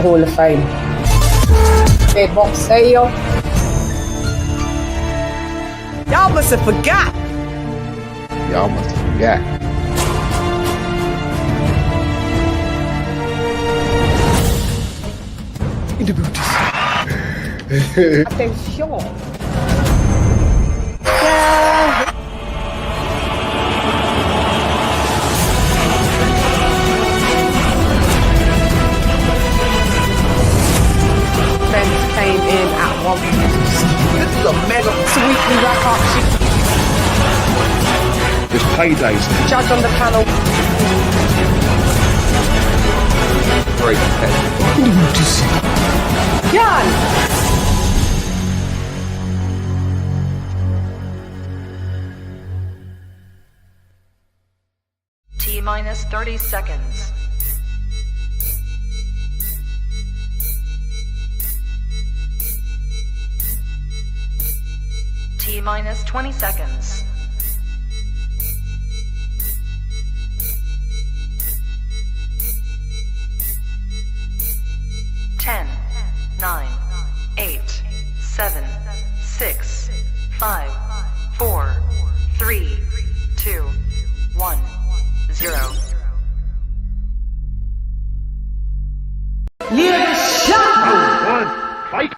Hall of Fame. Big box, say yo. Y'all must have forgot. Y'all must have forgot. In the booties. Attention. Friends came in at 1. This is a mega Weekly wrap up. It's paydays. Judge on the panel. Very competitive. Chann. T-minus 30 seconds. T-minus 20 seconds. Ten, 9, 8, 7, 6, 5, 4, 3, 2, 1, 0. Yeah, shot. Fight.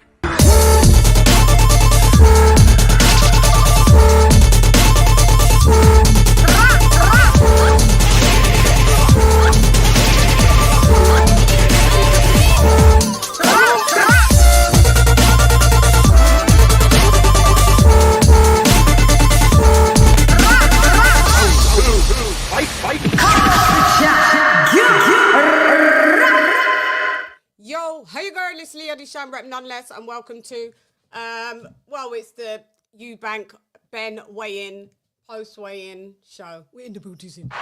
Yo, hey girl, it's Leah the Chann rep nonetheless, and welcome to well, it's the EUBANK BENN weigh-in, post weigh-in show. We're in the booties in. Just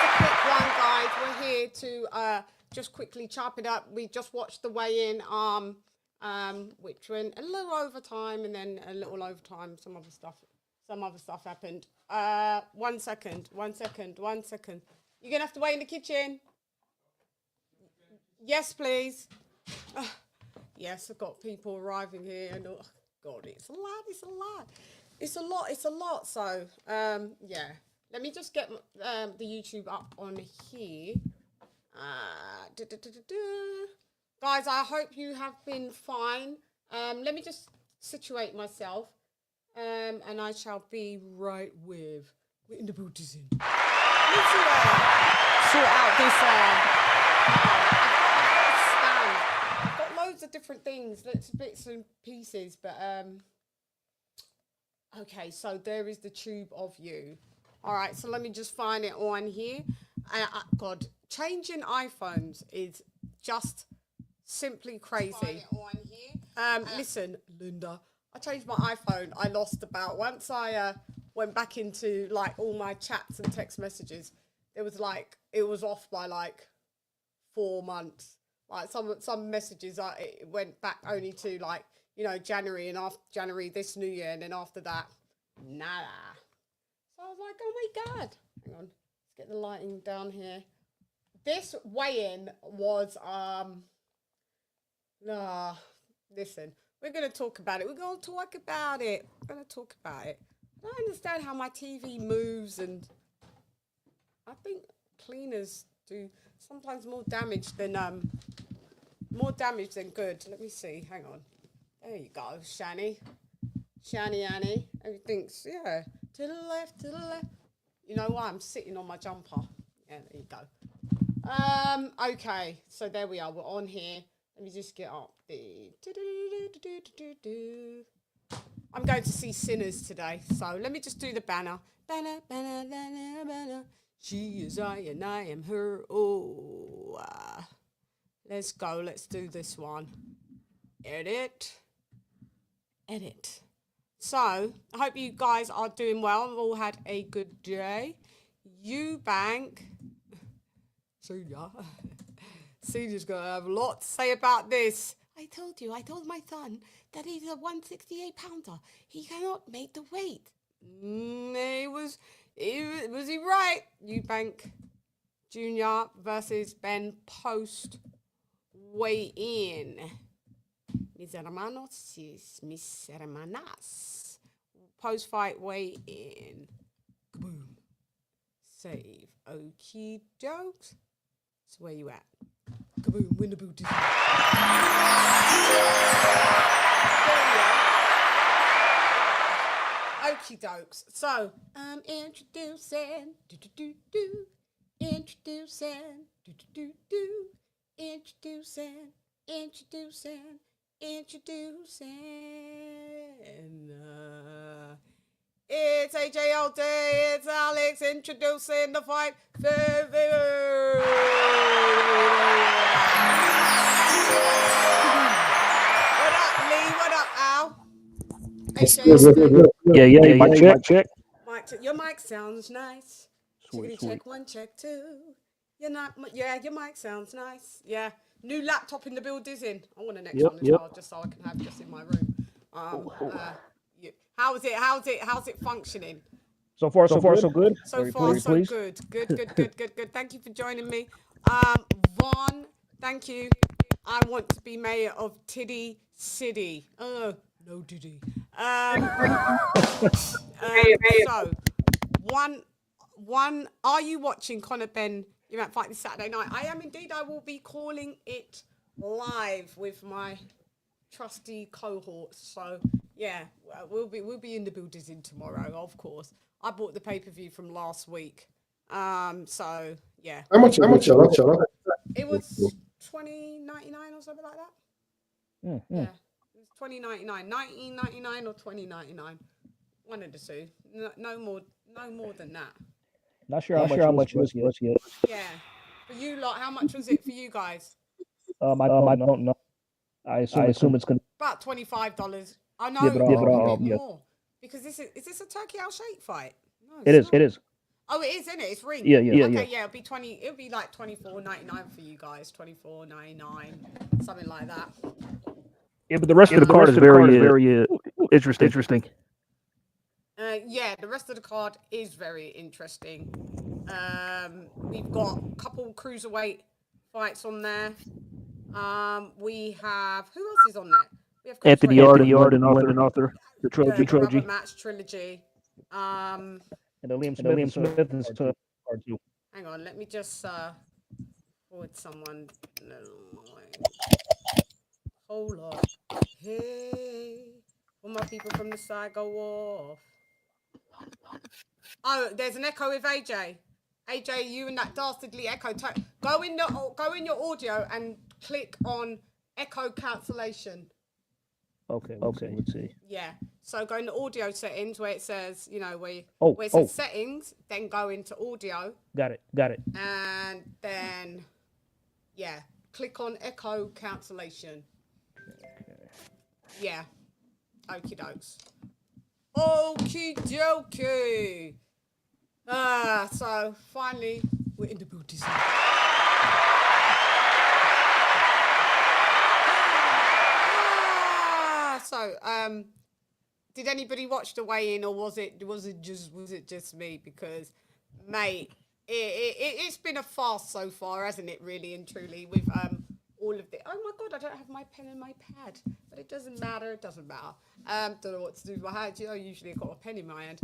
a quick one, guys. We're here to just quickly chop it up. We just watched the weigh-in, which went a little over time, and then a little over time. Some other stuff happened. 1 second. You're gonna have to wait in the kitchen. Yes, please. Yes, I've got people arriving here, and oh God, it's a lot. So, yeah. Let me just get the YouTube up on here. Guys, I hope you have been fine. Let me just situate myself, and I shall be right with. We're in the booties in. Let's sort out this stand. I've got loads of different things, bits and pieces, but okay, so there is the tube of you. All right, so let me just find it on here. God, changing iPhones is just simply crazy. Listen, Linda, I changed my iPhone. I lost about, once I went back into like all my chats and text messages, it was off by like 4 months. Like some messages, it went back only to like, you know, January, and after January this new year, and then after that, nada. So I was like, oh my God. Hang on, let's get the lighting down here. This weigh-in was listen, we're gonna talk about it. I don't understand how my TV moves, and I think cleaners do sometimes more damage than good. Let me see. Hang on. There you go, Shanny Annie. Everything's, yeah, to the left. You know why? I'm sitting on my jumper. Yeah, there you go. Okay, so there we are. We're on here. Let me just get up the. I'm going to see Sinners today, so let me just do the banner. Banner. She is I and I am her. Oh, let's go. Let's do this one. Edit. So, I hope you guys are doing well. We've all had a good day. EUBANK. Senior's going to have a lot to say about this. I told my son that he's a 168-pounder. He cannot make the weight. Was he right, EUBANK? Jr. versus Ben post weigh-in. Mis hermanos, mis hermanas. Post fight weigh-in. Kaboom. Save. Okie dokes. So where you at? Kaboom. Win the boot. Okie dokes. So, introducing, introducing, introducing. It's AJ all day, it's Alex introducing the fight. What up, Lee? What up, Al? AJ, Yeah, mic check. your mic sounds nice. Sweet. Check 1, check 2. You're not, yeah, your mic sounds nice. Yeah, new laptop in the build is in. I want an next one as well, just so I can have just in my room. How's it functioning? So far, so good. So far, so good. Good. Thank you for joining me. Vaughn, thank you. I want to be mayor of Tiddy City. Oh, no Diddy. So, one, are you watching Conor Ben event fight this Saturday night? I am indeed. I will be calling it live with my trusty cohorts. So, yeah, we'll be in the building tomorrow, of course. I bought the pay-per-view from last week. So yeah. How much? It was $20.99 or something like that. Yeah. It was $20.99, $19.99 or $20.99. One of the two. No more than that. Not sure how much it was yet. Yeah. For you lot, how much was it for you guys? I don't know. I assume it's gonna about $25. I know. Yeah, but more. Because is this a Turkey Al Sheikh fight? No, it is. Oh, it is, isn't it? It's ring. Yeah. Okay, yeah, it'll be like $24.99 for you guys. $24.99, something like that. Yeah, but the rest of the card is very interesting. Yeah, the rest of the card is very interesting. We've got a couple cruiserweight fights on there. We have, who else is on there? We have Anthony Yard and Arthur. The trilogy. Rubber match trilogy. And the Liam Smith is card too. Hang on, let me just forward someone. Hold on. Hey, all my people from the side go off. Oh, there's an echo with AJ. AJ, you and that dastardly echo. Go in your audio and click on echo cancellation. Okay, let's see. Yeah. So go into audio settings where it says, where it says settings, then go into audio. Got it. And then, yeah, click on echo cancellation. Yeah. Okie dokes. Okie dokie. So finally, we're in the booty. So, did anybody watch the weigh-in, or was it just me? Because, mate, it's been a farce so far, hasn't it? Really and truly, with all of the. Oh my God, I don't have my pen and my pad, but it doesn't matter. Don't know what to do with my hand. Usually I've got a pen in my hand.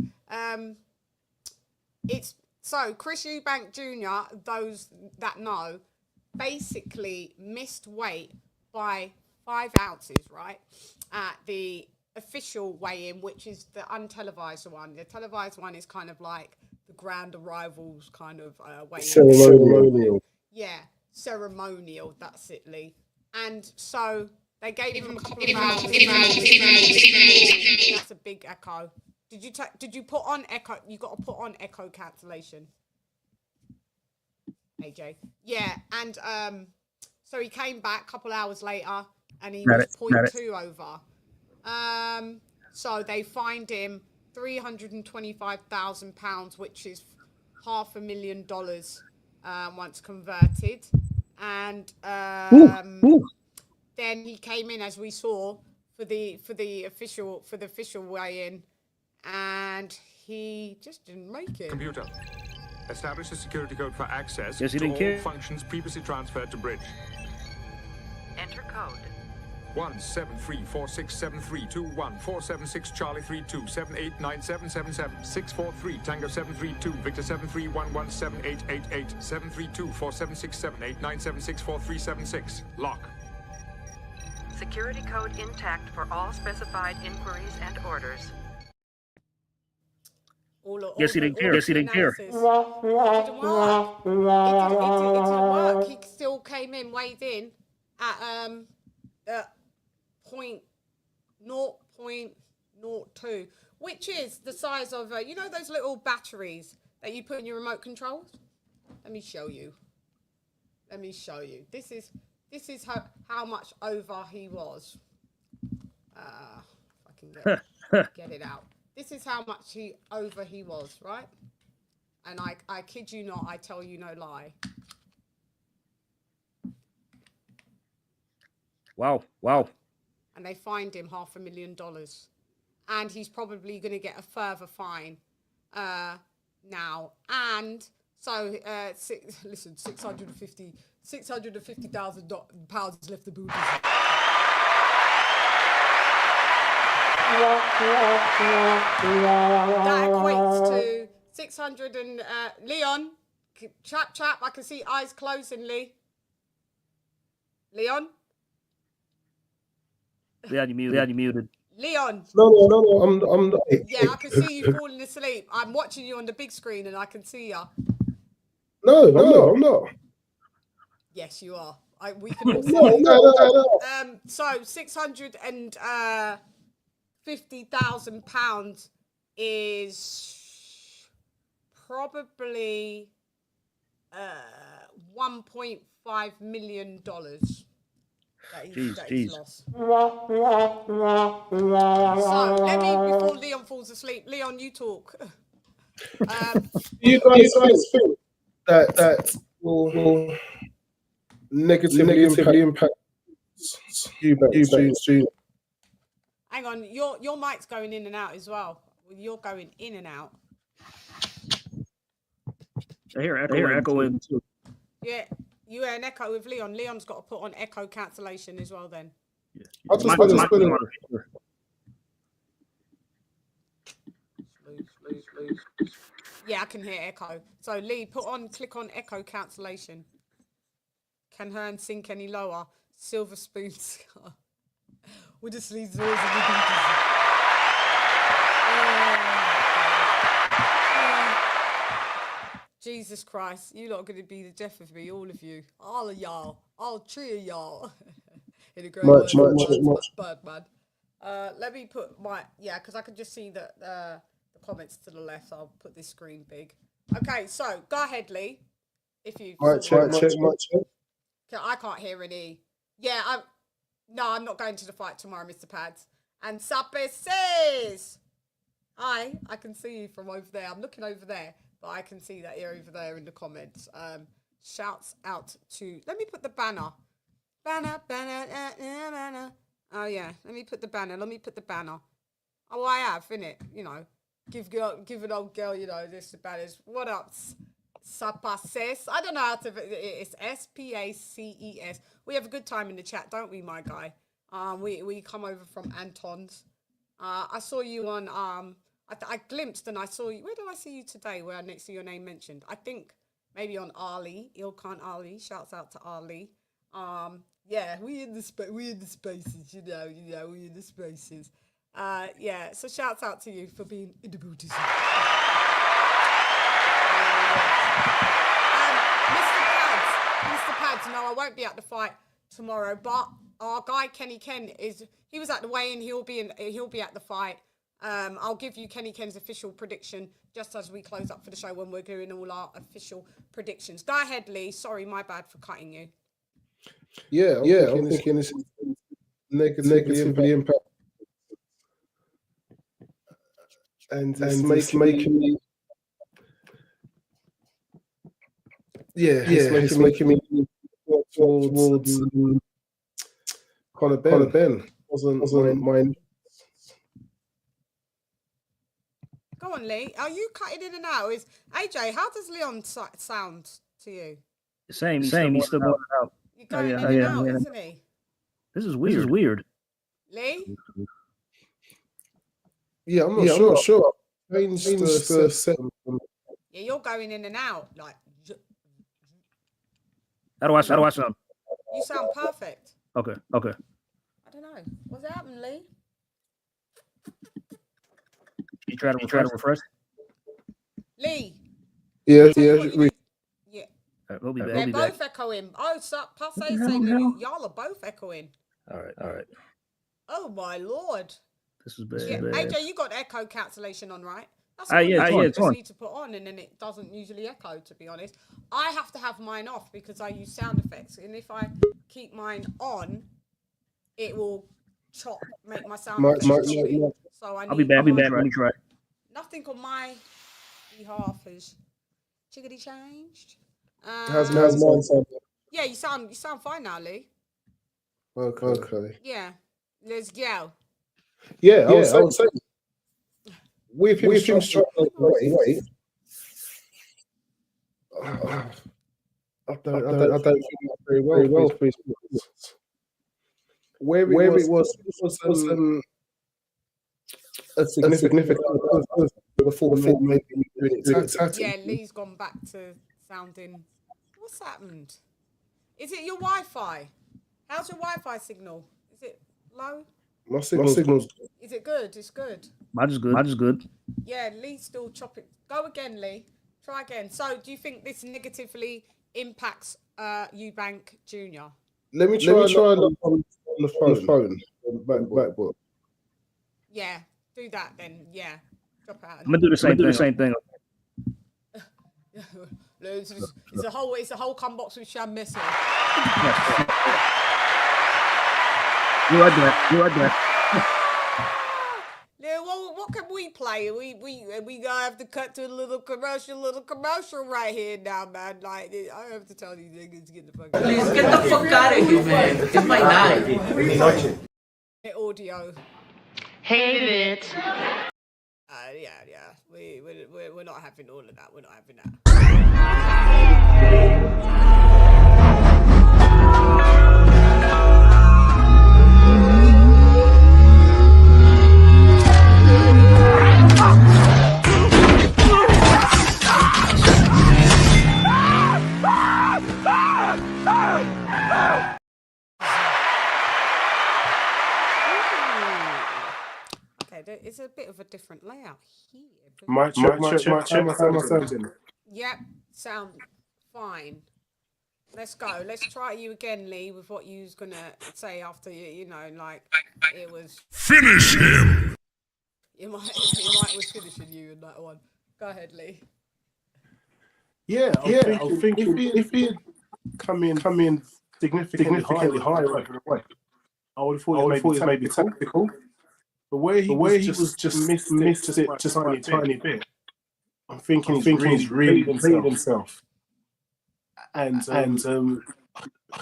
It's so Chris EUBANK Jr. Those that know, basically missed weight by 5 ounces, right? At the official weigh-in, which is the untelevised one. The televised one is kind of like the grand arrivals kind of weigh-in. Ceremonial. Yeah, ceremonial. That's it, Lee. And so they gave him a couple of hours. That's a big echo. Did you put on echo? You got to put on echo cancellation. AJ. Yeah, and so he came back a couple hours later. And he was 0.2 over. So they fined him £325,000, which is $500,000 once converted. And then he came in, as we saw, for the official weigh-in, and he just didn't make it. Computer, Establish a security code for access Yes, he to didn't all care. functions previously transferred to bridge. Enter code. 173467321 Charlie 32789777 643 Tango 732 Victor 731178888 732 476789764376 Lock. Security code intact for all specified inquiries and orders. Yes, he didn't care. Yes, he didn't care. It didn't work. It didn't work. He still came in, weighed in at 0.02, which is the size of you know those little batteries that you put in your remote controls. Let me show you. This is how much over he was. If I can get it out. This is how much over he was, right? And I kid you not, I tell you no lie. Wow. Wow. And they fined him $500,000. And he's probably going to get a further fine now. And so, listen, £650,000 left the booty. That equates to 600 and Leon, chap, I can see eyes closing, Lee. Leon? Leon, you muted. Leon. No. I'm Yeah, I can see you falling asleep. I'm watching you on the big screen and I can see you. No, I'm not. Yes, you are. We can all see No. so £650,000 is probably $1.5 million that he's lost. So let me, before Leon falls asleep, Leon, you talk. You guys think that will negatively impact EUBANK? Hang on, your mic's going in and out as well. You're going in and out. I hear echoing too. Yeah, you hear an echo with Leon. Leon's got to put on echo cancellation as well then. Yeah. I just Yeah, I can hear echo. So Lee, click on echo cancellation. Can Hearn sink any lower? Silver spoons. We'll just leave the noise in the Jesus Christ, you lot are going to be the death of me, all of you. All of y'all. All three of y'all. In a great much. bad man. Let me put my, because I can just see the comments to the left. I'll put this screen big. Okay, so go ahead, Lee. If you check. I can't hear any. Yeah, I'm not going to the fight tomorrow, Mr. Pads. And Sape says, hi, I can see you from over there. I'm looking over there, but I can see that you're over there in the comments. Shouts out to, let me put the banner. Banner. Oh yeah, let me put the banner. Oh, I have, innit? You know, give an old girl, you know, this banners. What up? Sapaces. I don't know how to. It's SPACES. We have a good time in the chat, don't we, my guy? We come over from Anton's. I saw you on. I glimpsed and I saw you. Where did I see you today? Where next to your name mentioned? I think maybe on Ali. Ilkan Ali. Shouts out to Ali. Yeah, we in the spaces. You know, we in the spaces. Yeah. So shouts out to you for being in the booty. Mr. Pads, no, I won't be at the fight tomorrow, but our guy Kenny Ken he was at the weigh-in, he'll be at the fight. I'll give you Kenny Ken's official prediction just as we close up for the show when we're doing all our official predictions. Go ahead, Lee. Sorry, my bad for cutting you. Yeah, I'm thinking this is negatively impact. And it's making me. Yeah, it's making me towards Conor Ben. Wasn't mine. Go on, Lee. Are you cutting in and out? Is AJ? How does Leon sound to you? Same. He's still going out. You're going in and out, isn't he? This is weird. Lee? Yeah, I'm not sure. Change the setting. Yeah, you're going in and out. Like, How do I sound? you sound perfect. Okay. I don't know. What's happening, Lee? You try to refresh? Lee. Yeah. Yeah. We'll be back. They're both echoing. Oh, Passe saying y'all are both echoing. All right. Oh my lord. This is bad. Yeah, AJ, you got echo cancellation on, right? That's it's on. need to put on, and then it doesn't usually echo. To be honest, I have to have mine off because I use sound effects, and if I keep mine on, it will make my sound effects choppy. So I'll be back. Let me try. Nothing on my behalf has chickadee changed. How's mine sound? Yeah, you sound fine now, Lee. Okay. Yeah, let's go. Yeah, I was saying. With him struggling away, I don't think very well for his performance. Where it was a significant before maybe Yeah, Lee's gone back to sounding. What's happened? Is it your Wi-Fi? How's your Wi-Fi signal? Is it low? My signal's. Is it good? It's good. Mine's is good. Yeah, Lee's still chopping. Go again, Lee. Try again. So, do you think this negatively impacts EUBANK Junior? Let me try on the phone. MacBook. Yeah, do that then. Yeah, drop out. I'm gonna do the same thing. It's a whole come box with Chann messing. You like that. Yeah, well, what can we play? We gonna have to cut to a little commercial right here now, man. Like, I have to tell these niggas to get the fuck out. Please get the fuck out of here, man. It's my night. Audio. Hate it. Yeah. We're not having all of that. We're not having that. Okay, it's a bit of a different layout here. My sound. Yep, sound fine. Let's go. Let's try you again, Lee, with what you was gonna say after you know, like it was. Finish him! It might was finishing you in that one. Go ahead, Lee. Yeah, I was thinking if he had come in significantly higher right away, I would have thought it was maybe tactical. But where he was just missed it just a tiny bit. I'm thinking he's really played himself. And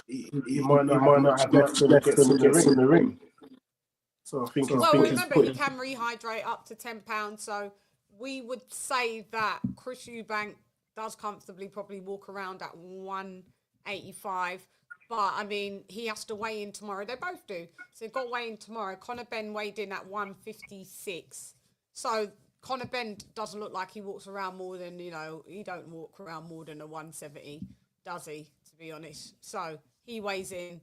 he might not have left him in the ring. So I think remember, he can rehydrate up to £10. So we would say that Chris EUBANK does comfortably probably walk around at 185. But, I mean, he has to weigh in tomorrow. They both do. So they've got weigh in tomorrow. Conor Benn weighed in at 156. So Conor Benn doesn't look like he walks around more than, you know, he don't walk around more than a 170, does he, to be honest? So he weighs in.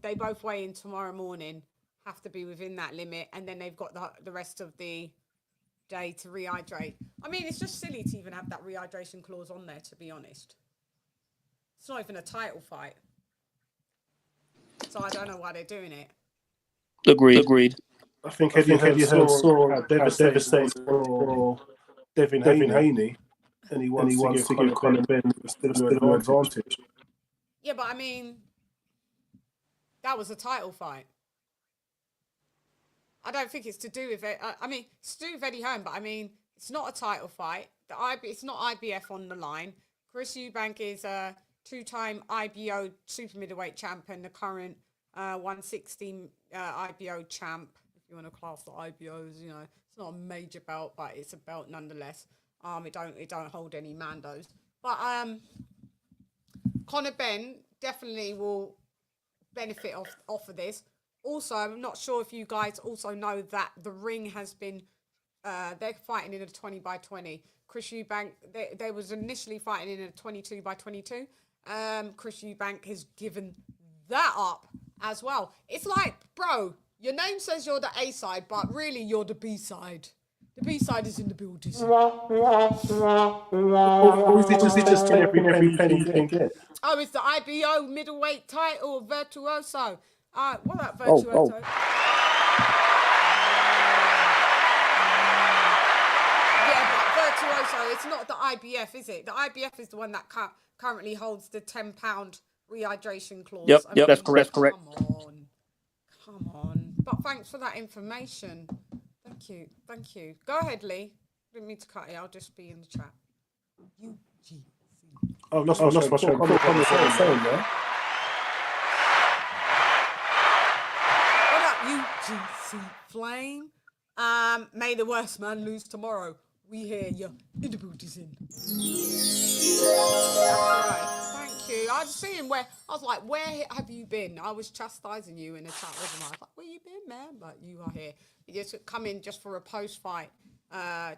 They both weigh in tomorrow morning, have to be within that limit. And then they've got the rest of the day to rehydrate. I mean, it's just silly to even have that rehydration clause on there, to be honest. It's not even a title fight. So I don't know why they're doing it. Agreed. I think have you heard how devastating for Devin Haney, and he wants to give Conor Benn still an advantage. Yeah, but I mean, that was a title fight. I don't think it's to do with it. I mean, it's to do with Eddie Hearn, but I mean, it's not a title fight. It's not IBF on the line. Chris EUBANK is a two-time IBO super middleweight champ and the current 160 IBO champ, if you want to class the IBOs, you know. It's not a major belt, but it's a belt nonetheless. It don't hold any Mandos. But Conor Benn definitely will benefit off of this. Also, I'm not sure if you guys also know that the ring has been, they're fighting in a 20 by 20. Chris Eubank, they was initially fighting in a 22 by 22. Chris Eubank has given that up as well. It's like, bro, your name says you're the A side, but really you're the B side. The B side is in the building. Or is it just every penny you can get? Oh, it's the IBO middleweight title, Virtuoso. What about Virtuoso? Yeah, but Virtuoso, it's not the IBF, is it? The IBF is the one that currently holds the £10 rehydration clause. Yep, that's correct. Come on. But thanks for that information. Thank you. Go ahead, Lee. Didn't mean to cut it. I'll just be in the chat. UGC. Oh, lost my train. What up, UGC Flame? May the worst man lose tomorrow. We hear you. In the booties in. Right. Thank you. I was seeing where I was like, where have you been? I was chastising you in the chat, wasn't I? I was like, where you been, man? But you are here. You just come in just for a post fight.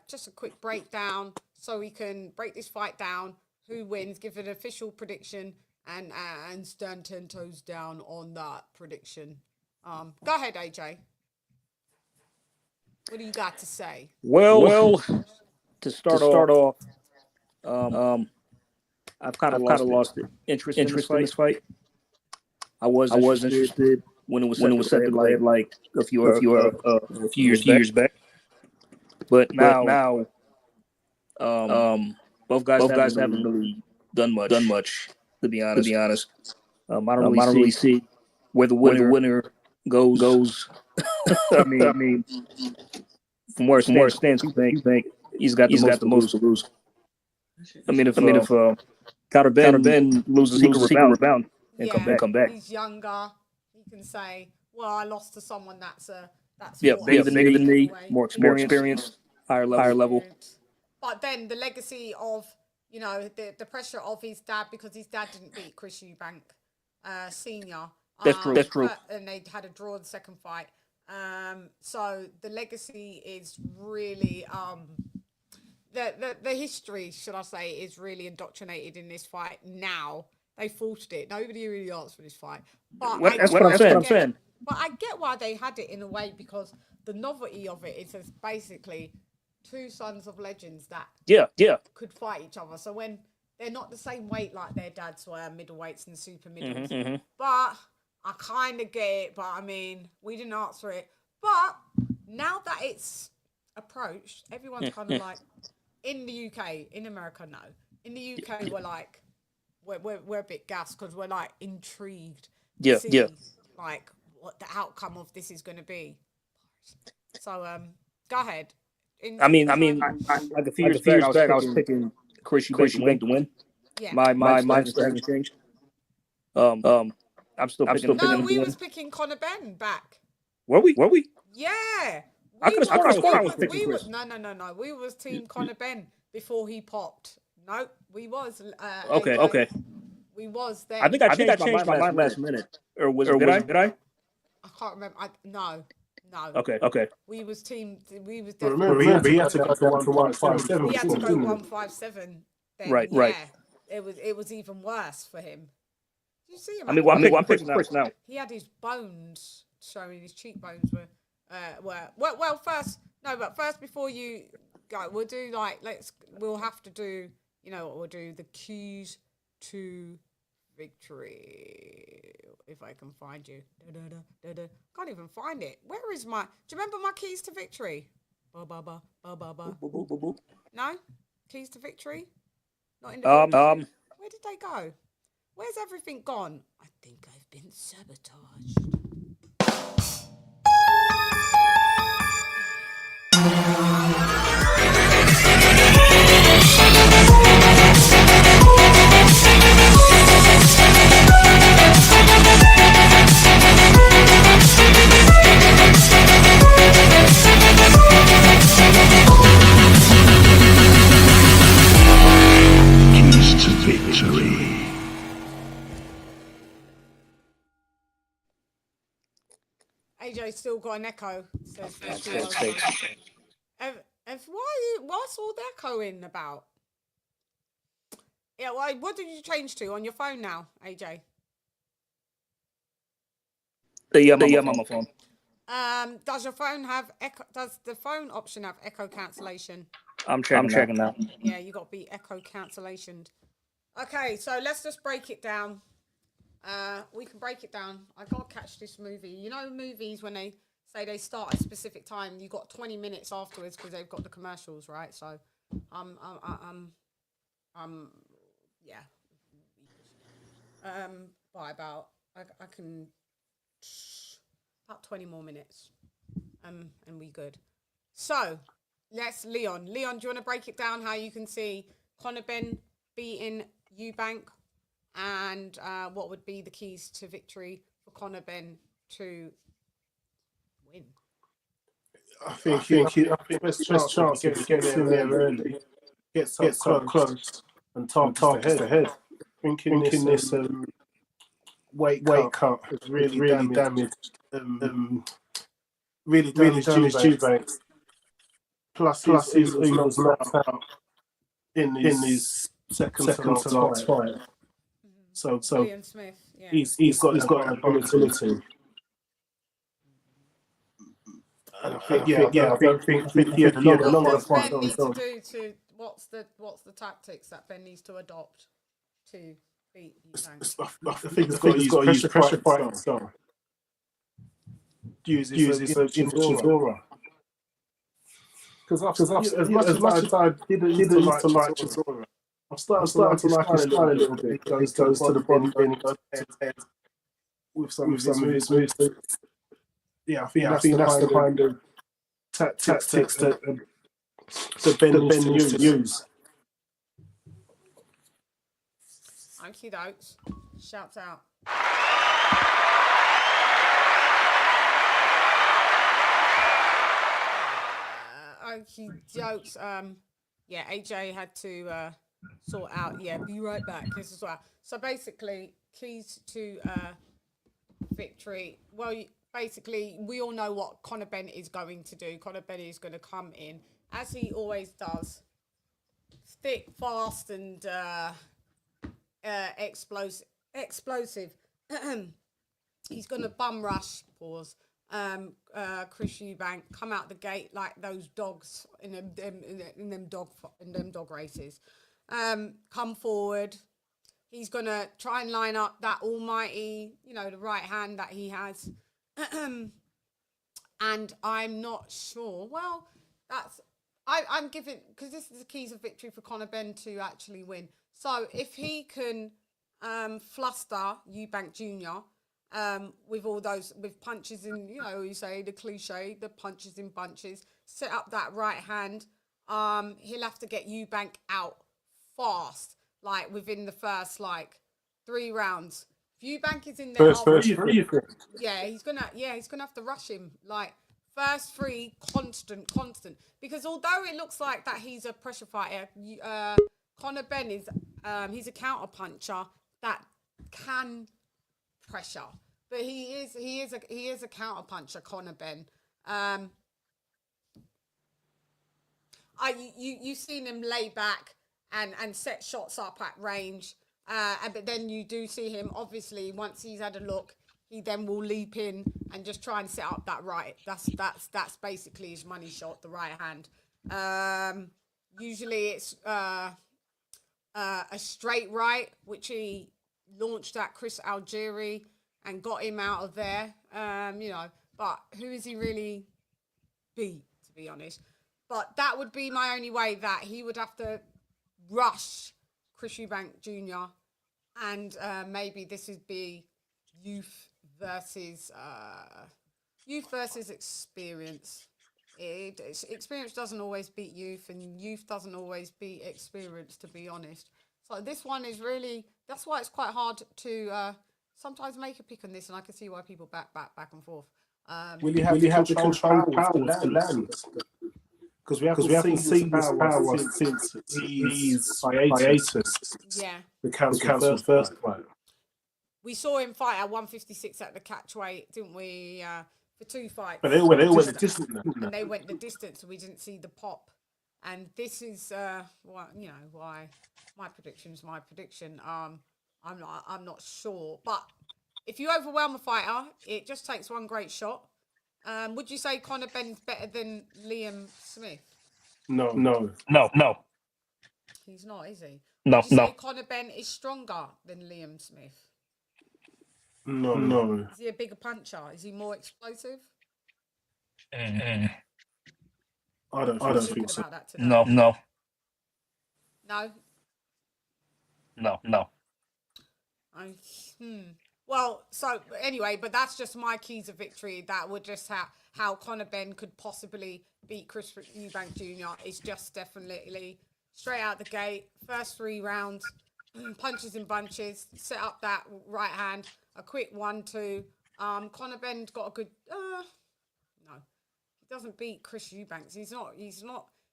Just a quick breakdown so we can break this fight down. Who wins? Give an official prediction and stand 10 toes down on that prediction. Go ahead, AJ. What do you got to say? Well, to start off, I've kind of lost the interest in this fight. I was interested when it was set to like a few years back, but now both guys haven't really done much. To be honest, I don't really see where the winner goes. I mean, from where it stands, you think he's got the most to lose. I mean, if Conor Benn loses, he can rebound and come back. He's younger. He can say, "Well, I lost to someone that's bigger than me, more experienced, higher level." But then the legacy of the pressure of his dad, because his dad didn't beat Chris Eubank Senior. That's true. And they had a draw the second fight. So the legacy is really the history, should I say, is really indoctrinated in this fight. Now they forced it. Nobody really asked for this fight. But that's what I'm saying. But I get why they had it in a way, because the novelty of it is basically two sons of legends that could fight each other. So when they're not the same weight like their dads were, middleweights and super middles. But I kind of get it. But I mean, we didn't answer it. But now that it's approached, everyone's kind of like, in the UK, in America, no. In the UK, we're like, we're a bit gassed because we're like intrigued. To see, like, what the outcome of this is going to be. So, go ahead. I mean, like a few years back, I was picking Chris Eubank to win. Yeah. My mind still hasn't changed. I'm still picking. No, we was picking Conor Benn back. Were we? Yeah. I could have sworn I was picking Chris. No. We was team Conor Benn before he popped. No, we was. Okay. We was there. I think I changed my mind last minute. Or did I? I can't remember. No. Okay. We was team. We was. Remember, he had to go for 157. He had to go 157. Right. It was even worse for him. Did you see him? I mean, I'm picking Chris now. He had his bones showing. His cheekbones were first before you go, we'll do we'll have to do, we'll do the keys to victory. If I can find you. Can't even find it. Where is do you remember my keys to victory? No? Keys to victory? Not in the where did they go? Where's everything gone? I think I've been sabotaged. AJ still got an echo. Says Fixed. what's all the echoing about? Yeah, well, what did you change to on your phone now, AJ? Yeah, I'm on my phone. Does your phone have echo? Does the phone option have echo cancellation? I'm checking now. Yeah, you got to be echo cancellation. Okay, so let's just break it down. We can break it down. I gotta catch this movie. You know, movies when they say they start at a specific time, you got 20 minutes afterwards because they've got the commercials, right? So, yeah. By about I can about 20 more minutes, and we good. So, Leon. Leon, do you want to break it down how you can see Conor Benn beating EUBANK? And what would be the keys to victory for Conor Benn to win? I think best chance to get in there early, gets up close, and targets ahead. Thinking this weight cut has really damaged EUBANK. Plus he was knocked out in his second to last fight. So Smith, yeah. he's got that ability. And I think he had a long fight. What does Ben need to do what's the tactics that Ben needs to adopt to beat EUBANK? I think he's got to use pressure fighting style. Use his aura. Because as much as I didn't used to like Chisora, I'm starting to like his style a little bit. He goes to the body, then he goes head with some of his moves. Yeah, I think that's the kind of tactics that Ben needs to use. Okie dokes. Shouts out. Okie dokes. Yeah, AJ had to sort out. Yeah, be right back. This is well. So basically, keys to victory. Well, basically, we all know what Conor Benn is going to do. Conor Benn is going to come in, as he always does, thick, fast, and explosive. He's going to bum rush, pause, Chris EUBANK, come out the gate like those dogs in them dog races. Come forward. He's going to try and line up that almighty, the right hand that he has. And I'm not sure. Well, I'm giving, because this is the keys of victory for Conor Benn to actually win. So if he can fluster EUBANK Jr., with all those, with punches in, you say the cliche, the punches in bunches, set up that right hand, he'll have to get EUBANK out fast, like within the first 3 rounds. If EUBANK is in there, he's gonna have to rush him, first 3 constant, because although it looks like that he's a pressure fighter, Conor Benn is he's a counter puncher that can pressure, but he is a counter puncher, Conor Benn. You've seen him lay back and set shots up at range, but then you do see him, obviously, once he's had a look, he then will leap in and just try and set up that right. That's basically his money shot, the right hand. Usually it's a straight right, which he launched at Chris Algieri and got him out of there. But who is he really beat, to be honest? But that would be my only way, that he would have to rush Chris EUBANK Jr. and maybe this would be youth versus experience. Experience doesn't always beat youth, and youth doesn't always beat experience, to be honest. So this one is really, that's why it's quite hard to sometimes make a pick on this, and I can see why people back and forth. Will you have to control the land? Because we haven't seen this power since his hiatus. Yeah. The council first fight. We saw him fight at 156 at the catch weight, didn't we? for 2 fights. But they went the distance. And they went the distance, so we didn't see the pop. And this is why, you know, why my prediction is my prediction. I'm not sure, but if you overwhelm a fighter, it just takes one great shot. Would you say Conor Benn's better than Liam Smith? No. He's not, is he? No, Would you say Conor Benn is stronger than Liam Smith? No. Is he a bigger puncher? Is he more explosive? I don't think so. About that today. No. Well, so anyway, but that's just my keys of victory. That would just how Conor Benn could possibly beat Chris Eubank Jr. It's just definitely straight out the gate, first 3 rounds, punches in bunches, set up that right hand, a quick 1-2. Conor Benn's got a good. No, he doesn't beat Chris Eubanks. He's not.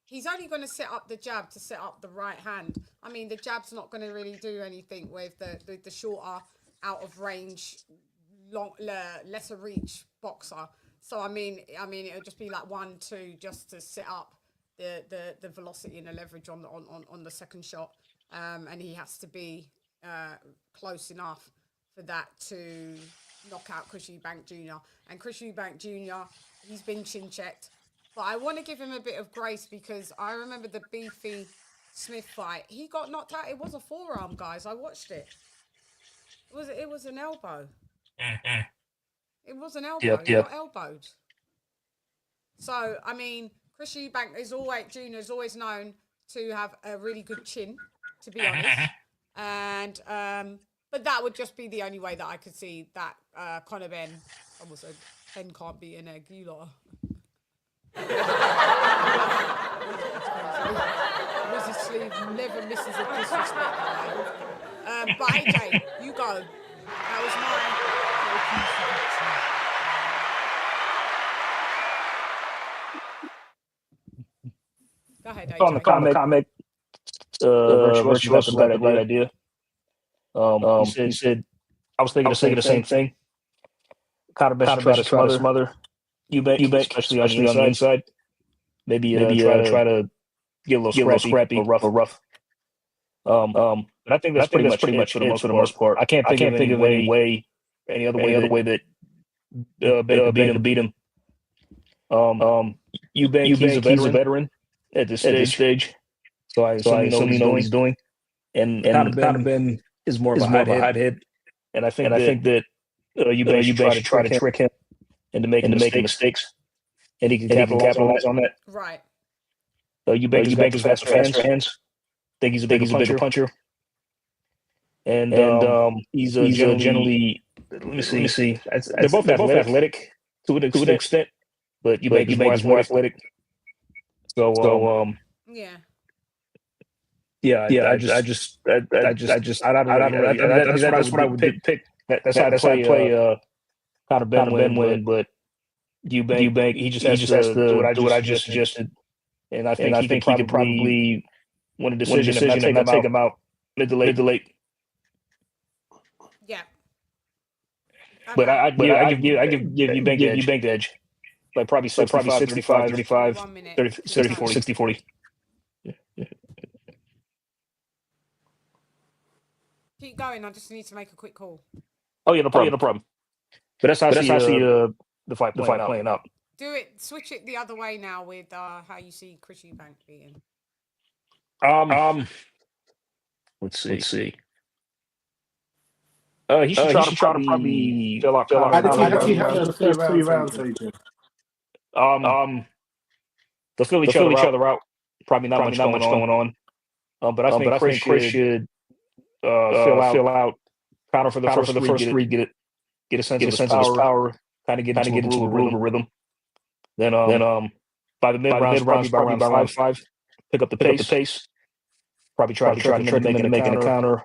He's only going to set up the jab to set up the right hand. I mean, the jab's not going to really do anything with the shorter, out of range, lesser reach boxer. So I mean, it'll just be like 1-2 just to set up the velocity and the leverage on the second shot. And he has to be close enough for that to knock out Chris Eubank Jr. And Chris Eubank Jr., he's been chin checked. But I want to give him a bit of grace because I remember the Beefy Smith fight. He got knocked out. It was a forearm, guys. I watched it. It was an elbow. It was an elbow. Yep. He got elbowed. So, I mean, Chris Eubank Jr. is always known to have a really good chin, to be honest. And but that would just be the only way that I could see that Conor Benn. Almost said Ben can't be an egg. You lot. Mrs. Sleeve never misses a disrespect. But AJ, you go. That was my. Go ahead, AJ. Comic. Virtuous had a great idea. He said, I was thinking the same thing. Conor Benn try to smother Eubank, especially on the inside. Maybe try to get a little scrappy or rough. But I think that's pretty much for the most part. I can't think of any other way that Ben could beat him. Eubank, he's a veteran at this stage, so I assume he knows what he's doing. And Conor Benn is more of a hothead, and I think that Eubank should try to trick him into making mistakes, and he can capitalize on that. Right. Eubank has faster hands. I think he's a bigger puncher. And he's generally. Let me see. They're both athletic to an extent, but Eubank is more athletic. So yeah. Yeah. That's what I would pick. That's how I play Conor Benn win, but Eubank he just has to do what I just suggested, and I think he could probably win a decision and not take him out mid to late. Yeah. But I give Eubank the edge. Like probably 65, 35, 30, 40. Keep going. I just need to make a quick call. Oh yeah, no problem. But that's how I see the fight playing out. Do it. Switch it the other way now with how you see Chris Eubank beating. Let's see. He should try to probably fill out. How did he have the first 3 rounds, AJ? They'll fill each other out. Probably not much going on. But I think Chris should fill out Conor for the first 3. Get a sense of his power. Kind of get into a rhythm. Then by the mid rounds, probably by round 5, pick up the pace. Probably try to trick him into making a counter.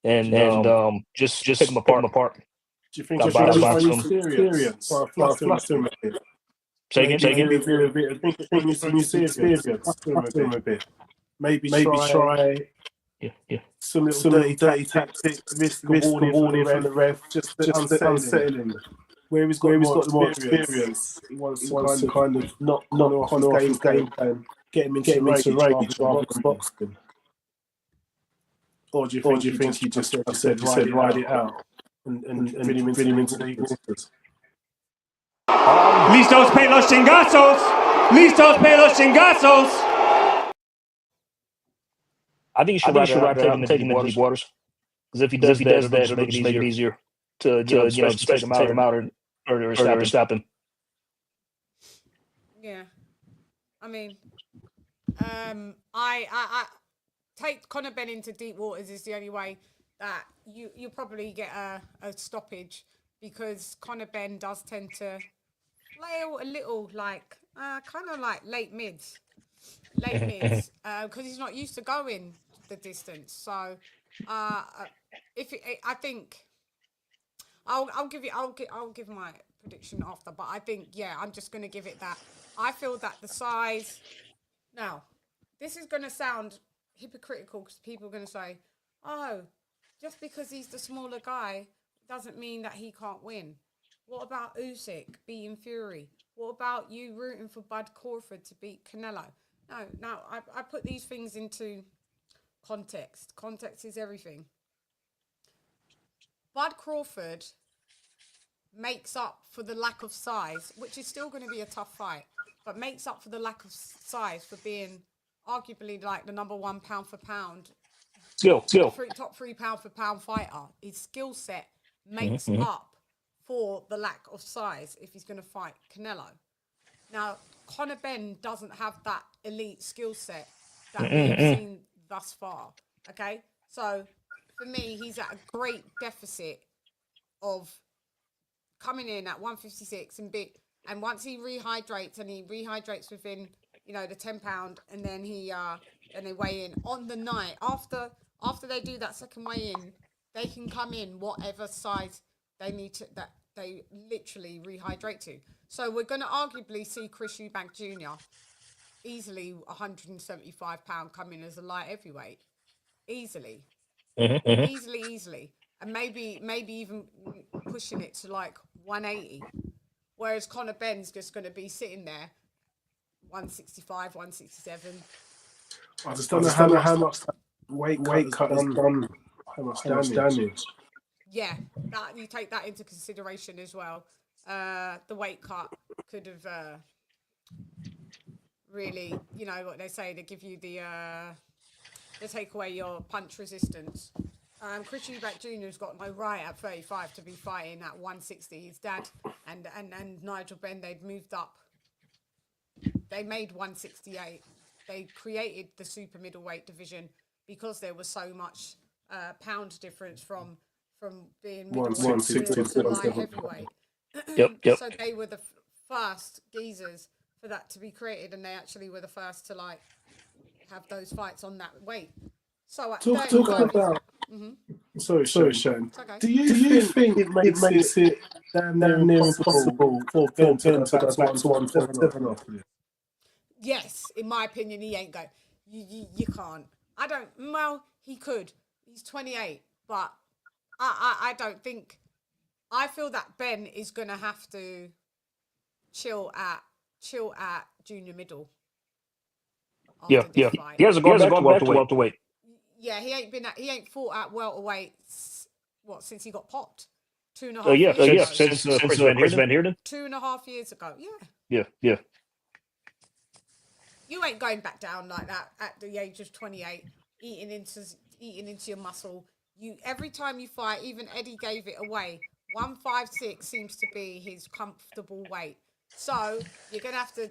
And just pick them apart. Do you think it's experience or fluster him a bit? Say again. I think a bit. Maybe try some little dirty tactics, risk the warning from the ref, just unsettle him. where he's got more experience. He wants to kind of knock off his game plan, get him into rage rather than boxing. Or do you think he just said ride it out and fit him into the waters? ¡Listos para los chingazos! ¡Listos para los chingazos! I think you should ride take him into deep waters. Because if he does that, it'll just make it easier to take him out or stop him. Yeah, I mean, I take Conor Benn into deep waters is the only way that you probably get a stoppage, because Conor Benn does tend to play a little like kind of like late mids, because he's not used to going the distance. So I think I'll give my prediction after, but I think I'm just gonna give it that. I feel that the size. Now, this is gonna sound hypocritical because people are gonna say, "Oh, just because he's the smaller guy doesn't mean that he can't win." What about Usyk beating Fury? What about you rooting for Bud Crawford to beat Canelo? No, I put these things into context. Context is everything. Bud Crawford makes up for the lack of size, which is still going to be a tough fight, but makes up for the lack of size for being arguably like the #1 pound for pound. Top three pound for pound fighter. His skill set makes up for the lack of size if he's going to fight Canelo. Now, Conor Benn doesn't have that elite skill set that we've seen thus far. Okay, so for me, he's at a great deficit of coming in at 156 and once he rehydrates, and he rehydrates within the 10 pound, and then they weigh in on the night after they do that second weigh in, they can come in whatever size they need to, that they literally rehydrate to. So we're going to arguably see Chris Eubank Jr. easily 175 pound come in as a light heavyweight, easily, easily, and maybe even pushing it to like 180. Whereas Conor Benn's just going to be sitting there 165, 167. I just don't know how much weight cut has done, how much damage. Yeah, that you take that into consideration as well. The weight cut could have really, what they say, they give you they take away your punch resistance. Chris Eubank Jr. has got no right at 35 to be fighting at 160. His dad and Nigel Benn, they'd moved up. They made 168. They created the super middleweight division because there was so much pound difference from being middleweight to light heavyweight. Yep. So they were the first geezers for that to be created, and they actually were the first to like have those fights on that weight. So at talk about. Sorry, Chann. Okay. Do you think it makes it damn near impossible for Ben to go back to 177 after this? Yes, in my opinion, he ain't going. You can't. I don't. Well, he could. He's 28, but I don't think. I feel that Ben is going to have to chill at junior middle. Yeah. He hasn't gone back to welterweight. Yeah, he ain't fought at welterweight. Since he got popped? 2.5 years. Since Chris Van Heerden. 2.5 years ago. Yeah. You ain't going back down like that at the age of 28, eating into your muscle. Every time you fight, even Eddie gave it away. 156 seems to be his comfortable weight. So you're gonna have to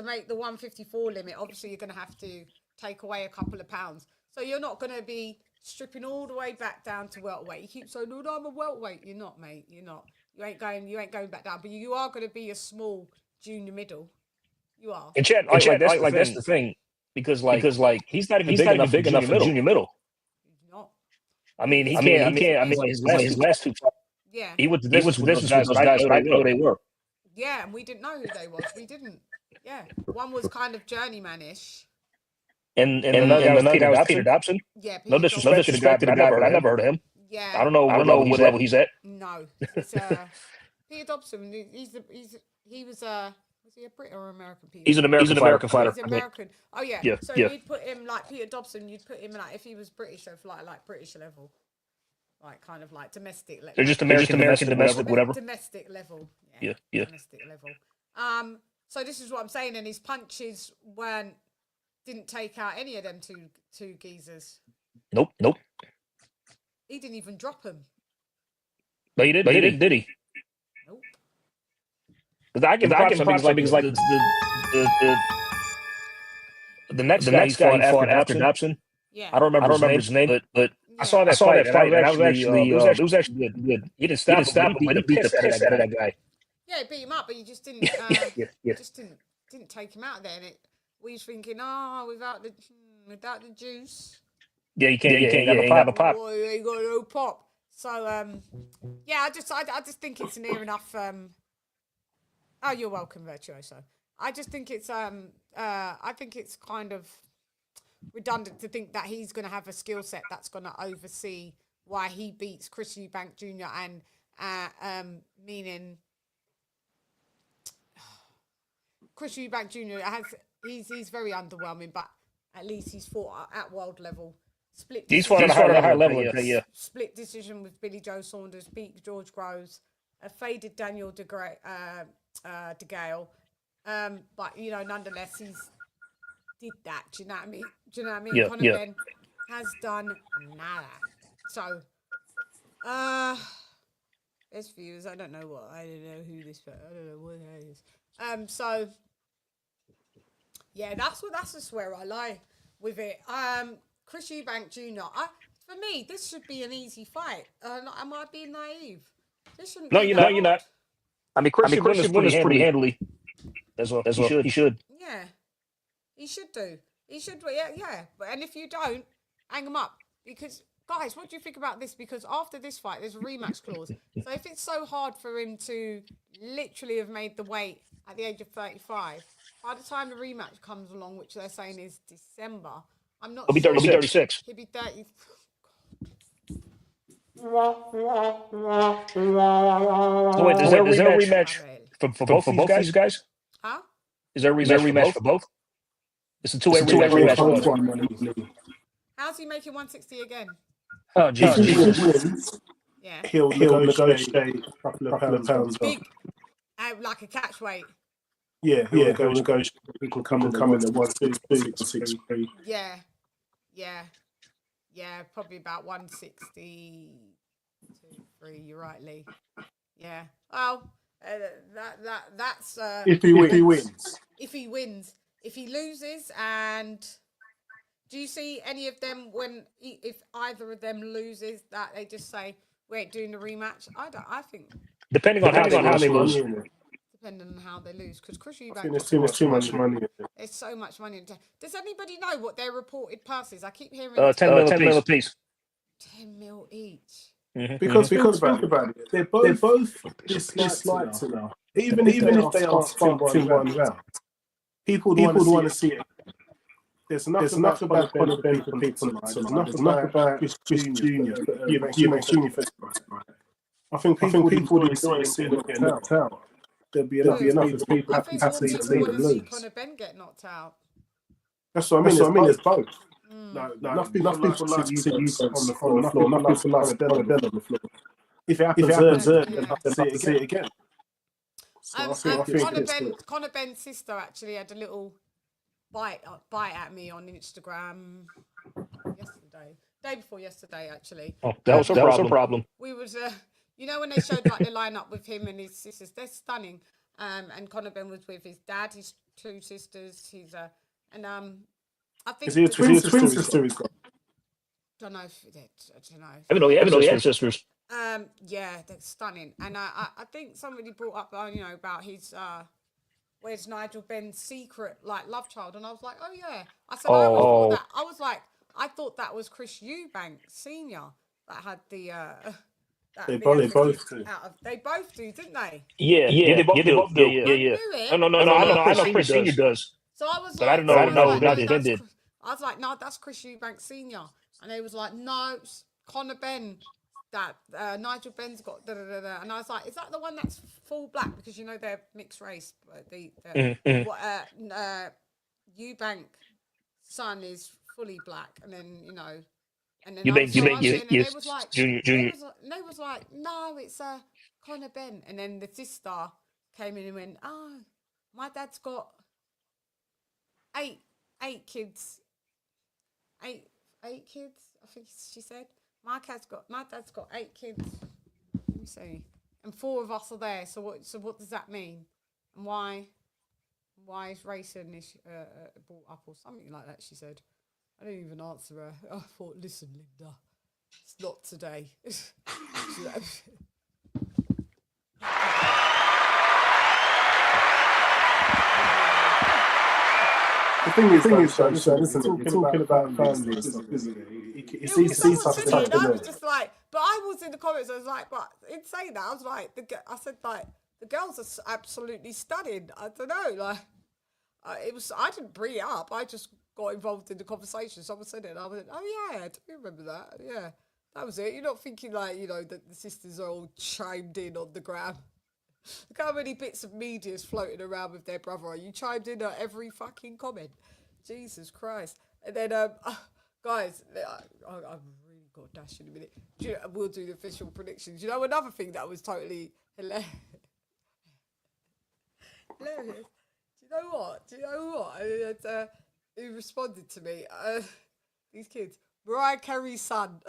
make the 154 limit. Obviously, you're gonna have to take away a couple of pounds. So you're not gonna be stripping all the way back down to welterweight. You keep saying, "No, I'm a welterweight." You're not, mate. You're not. You ain't going back down. But you are gonna be a small junior middle. You are. And Chann, that's the thing, because he's not even big enough for junior middle. He's not. I mean, he can't. His last two fights. Yeah. He went to distance with those guys. I know they were. Yeah, and we didn't know who they was. We didn't. Yeah, one was kind of journeyman-ish. And another guy was Peter Dobson. Yeah. No disrespect to the guy, but I never heard of him. Yeah. I don't know what level he's at. No, it's Peter Dobson. He was he a Brit or American? Peter? He's an American fighter. He's American. Oh yeah. Yeah. So Yeah. you'd put him like Peter Dobson. You'd put him like if he was British, so like British level, like kind of like domestic level. They're just American domestic, whatever. Domestic level. Yeah. Domestic level. So this is what I'm saying, and his punches didn't take out any of them two geezers. Nope. He didn't even drop him. No, he didn't. Did he? Nope. Because I can props because like the next guy he fought after Dobson. Yeah. I don't remember his name, but I saw that fight, and it was actually good. He didn't stop him, but he beat the piss out of that guy. Yeah, he beat him up, but you just didn't. Just didn't take him out there. And we was thinking, without the juice. Yeah, you can't have a pop. Oh, you got no pop. So I just think it's near enough. Oh, you're welcome, Virtuoso. I just think it's I think it's kind of redundant to think that he's going to have a skill set that's going to oversee why he beats Chris Eubank Jr. and meaning Chris Eubank Jr. he's very underwhelming, but at least he's fought at world level. He's fought at a high level. Yeah. Split decision with Billy Joe Saunders, beat George Groves, faded Daniel DeGale. But nonetheless, he's did that. Do you know what I mean? Yeah. Conor Benn has done nada. So, there's viewers. I don't know who I don't know what that is. So, yeah, that's just where I lie with it. Chris Eubank Jr. For me, this should be an easy fight. Am I being naive? This shouldn't. No, you're not. I mean, Chris wins pretty handily. As well. He should. Yeah, he should do. He should. Yeah. And if you don't, hang him up. Because guys, what do you think about this? Because after this fight, there's a rematch clause. So if it's so hard for him to literally have made the weight at the age of 35, by the time the rematch comes along, which they're saying is December, I'm not. He'll be 36. He'll be 30. So wait, is there a rematch for both these guys? Huh? Is there a rematch for both? It's a two-way rematch. How's he making 160 again? Oh, Jesus. Yeah. He'll negotiate a couple of pounds. Big, like a catch weight. Yeah, he'll negotiate. He can come in at 163. Yeah, probably about 160. 3. You're right, Lee. Yeah. Well, that's if he wins. If he wins. If he loses, and do you see any of them if either of them loses that they just say we ain't doing the rematch? I think depending on how they lose. Depending on how they lose, because Chris Eubank. There's too much money. There's so much money. Does anybody know what their reported purse is? I keep hearing 10 mil apiece. 10 mil each. Mm-hmm. Because think about it, they're both disliked enough. Even if they are sparked in one round, people want to see it. There's enough about Conor Benn for people to like. There's enough about Chris Jr. I think people didn't see him get knocked out. There'll be enough people happy to see him lose. Conor Benn get knocked out. That's what I mean. There's both. No, enough people like to see you on the floor. Enough people like to Benn on the floor. If it happens early, then have to see it again. Conor Benn's sister actually had a little bite at me on Instagram day before yesterday actually. Oh, that was a problem. We was when they showed like the lineup with him and his sisters, they're stunning. And Conor Benn was with his dad, his two sisters. I think is he a twin sister he's got? Don't know if I don't know. I don't know. He had sisters. Yeah, they're stunning. And I think somebody brought up about his where's Nigel Benn's secret love child, and I was like, oh yeah. I said I thought that was Chris Eubank Senior that had the They both do. They both do, didn't they? Yeah, they both do. Yeah. No, I know Chris Senior does. So I was but I don't know who Ben did. I was like, no, that's Chris Eubank Senior, and they was like, no, it's Conor Benn. that Nigel Benn's got da da da da, and I was like, is that the one that's full black? Because you know they're mixed race. EUBANK son is fully black, and then and then they was like, they was like, no, it's Connor Ben, and then the sister came in and went, oh, my dad's got eight kids, eight kids, I think she said. My dad's got 8 kids. Let me see, and 4 of us are there. So what does that mean? And why is racing brought up or something like that? She said. I didn't even answer her. I thought, listen, Linda, it's not today. The thing is, talking about family and stuff, isn't it? It's easy to touch I was just like, but I was in the comments. I was like, but in saying that, I was like, I said like the girls are absolutely stunning. I don't know, like I didn't bring it up. I just got involved in the conversation. Someone said it, and I went, oh yeah, do you remember that? Yeah, that was it. You're not thinking like that the sisters are all chimed in on the gram. Look how many bits of media is floating around with their brother. Are you chimed in at every fucking comment? Jesus Christ. And then, guys, I've really got a dash in a minute. We'll do the official predictions. You know, another thing that was totally hilarious. Do you know what? Who responded to me? These kids. Mariah Carey's son.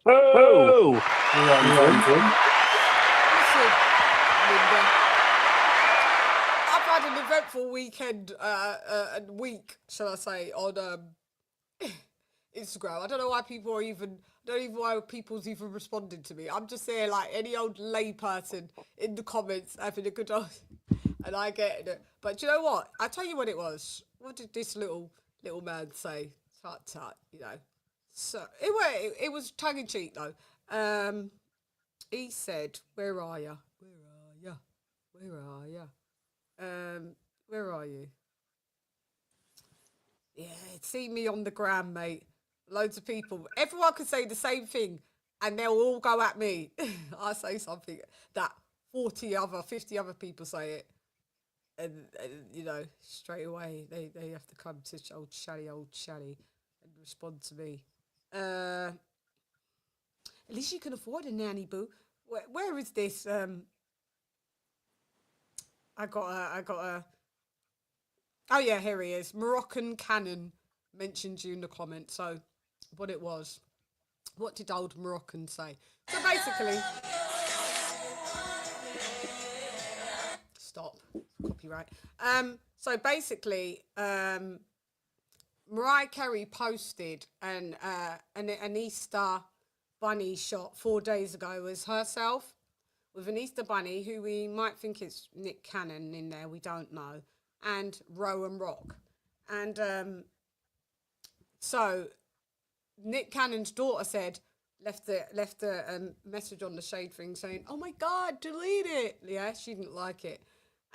Oh! Linda, I've had an eventful weekend and week, shall I say, on Instagram. I don't know why people's even responding to me. I'm just there like any old lay person in the comments having a good old, and I get it. But do you know what? I tell you what it was. What did this little man say? Tut. So it was tongue in cheek though. He said, "Where are you? Where are you? Where are you? Yeah, see me on the gram, mate. Loads of people. Everyone could say the same thing, and they'll all go at me. I say something that 50 other people say it, and straight away they have to come to old Shally, and respond to me. At least you can afford a nanny, boo. Where is this? I got a. Oh yeah, here he is. Moroccan Cannon mentioned you in the comments. So, what it was? What did old Moroccan say? So basically, stop copyright. So basically, Mariah Carey posted an Easter bunny shot 4 days ago as herself with an Easter bunny who we might think is Nick Cannon in there, we don't know, and Rowan Rock. And so Nick Cannon's daughter left a message on the shade thing saying, "Oh my God, delete it." Yeah, she didn't like it.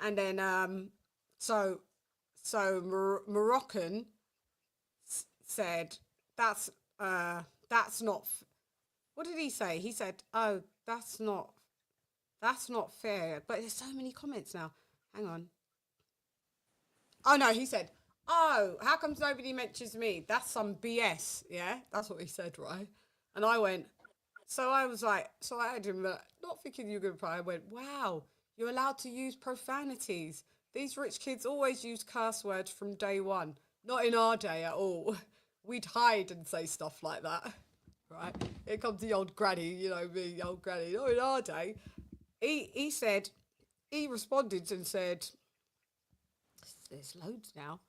And then so Moroccan said that's not. What did he say? He said, "Oh, that's not fair." But there's so many comments now. Hang on. Oh no, he said, "Oh, how comes nobody mentions me? That's some BS." Yeah, that's what he said, right? And I went. So I was like, so I had him not thinking you were gonna cry. I went, "Wow, you're allowed to use profanities. These rich kids always use curse words from day one. Not in our day at all. We'd hide and say stuff like that." Right? Here comes the old granny, me, old granny. Not in our day. He said, he responded and said, there's loads now.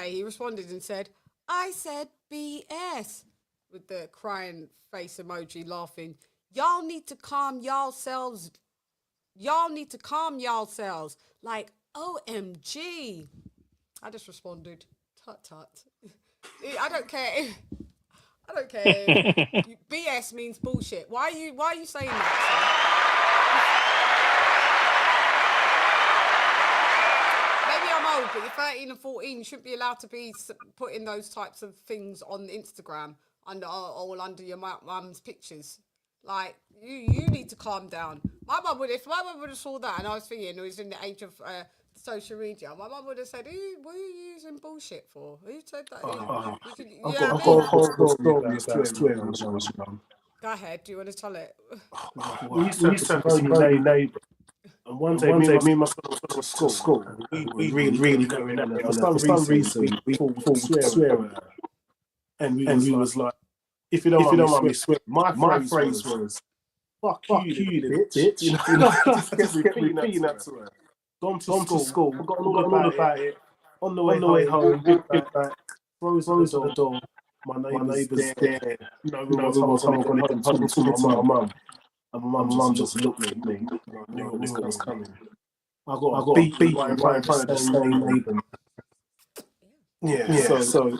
He responded and said, "I said BS," with the crying face emoji laughing. Y'all need to calm y'allselves. Like, OMG. I just responded, tut. I don't care. BS means bullshit. Why are you saying that, sir? Maybe I'm old, but you're 13 and 14. You shouldn't be allowed to be putting those types of things on Instagram. all under your mum's pictures. Like, you need to calm down. If my mum would have saw that, and I was thinking it was in the age of social media, my mum would have said, what are you using bullshit for? Who said that? I've got a horrible story about swearing when I was young. Go ahead, do you want to tell it? We used to have this phony neighbour. And one day, me and my son was at school. We really going at it. For some reason, we thought swear at her. And we was like, if you don't mind me swearing, my phrase was, fuck you, bitch. You know, just kept repeating that to her. Gone to school, forgotten all about it. On the way home, walked back, rose to the door. My neighbour's there. No one told me to talk to my mum. And my mum just looked at me. I knew it was coming. I got beat right in front of the same neighbour. Yeah, so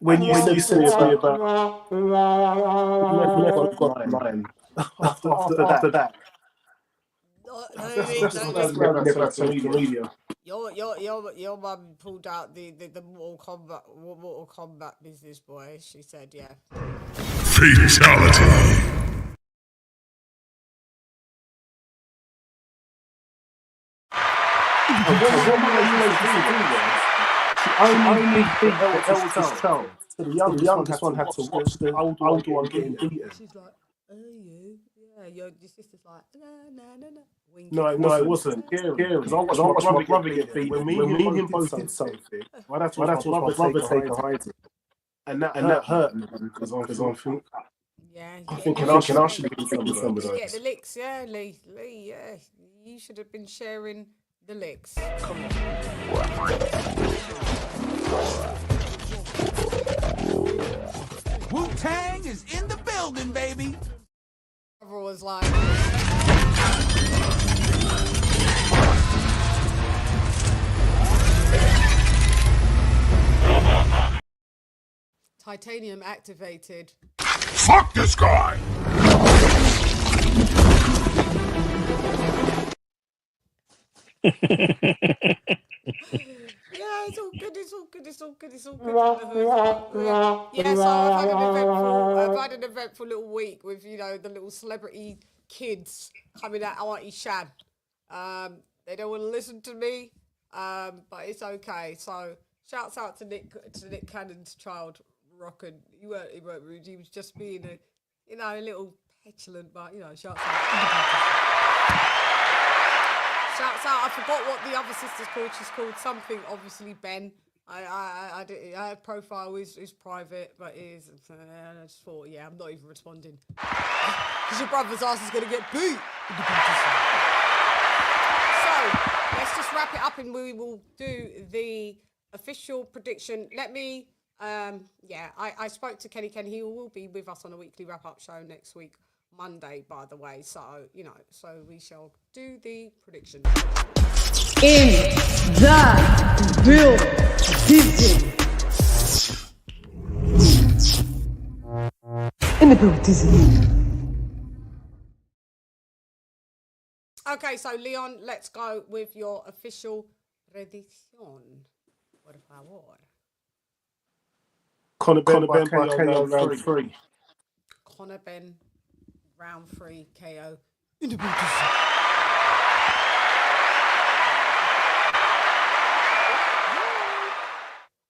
when you said about never got mine after that. Never had social media. Your mum pulled out the Mortal Kombat business, boy. She said, yeah. Fatality. Only big eldest child. So the youngest one had to watch the older one getting beaten. She's like, oh, yeah. Your sister's like, no. No, it wasn't. Because I watched my brother get beaten. When me and him both did something, I'd have to watch my brother take a hiding. And that hurt me because I'm thinking, I'm thinking I should have been some of those. Get the licks, yeah, Lee, yeah. You should have been sharing the licks. Come on. Wu-Tang is in the building, baby. Everyone was like, titanium activated. Fuck this guy! Yeah, it's all good. Yeah, so I've had an eventful little week with, the little celebrity kids coming at Auntie Chann. They don't want to listen to me, but it's okay. So shouts out to Nick Cannon's child, Rockin'. He weren't rude. He was just being a little petulant, but shouts out. Shouts out. I forgot what the other sister's called. She's called something, obviously Ben. Her profile is private, but it is. I just thought, I'm not even responding because your brother's ass is gonna get beat. So let's just wrap it up, and we will do the official prediction. Let me. I spoke to Kenny. He will be with us on a weekly wrap-up show next week. Monday, by the way, so so we shall do the prediction. In the building. In the building. Okay, so Leon, let's go with your official prediction. Por favor. Conor Ben by KO round 3. Conor Ben. Round 3 KO.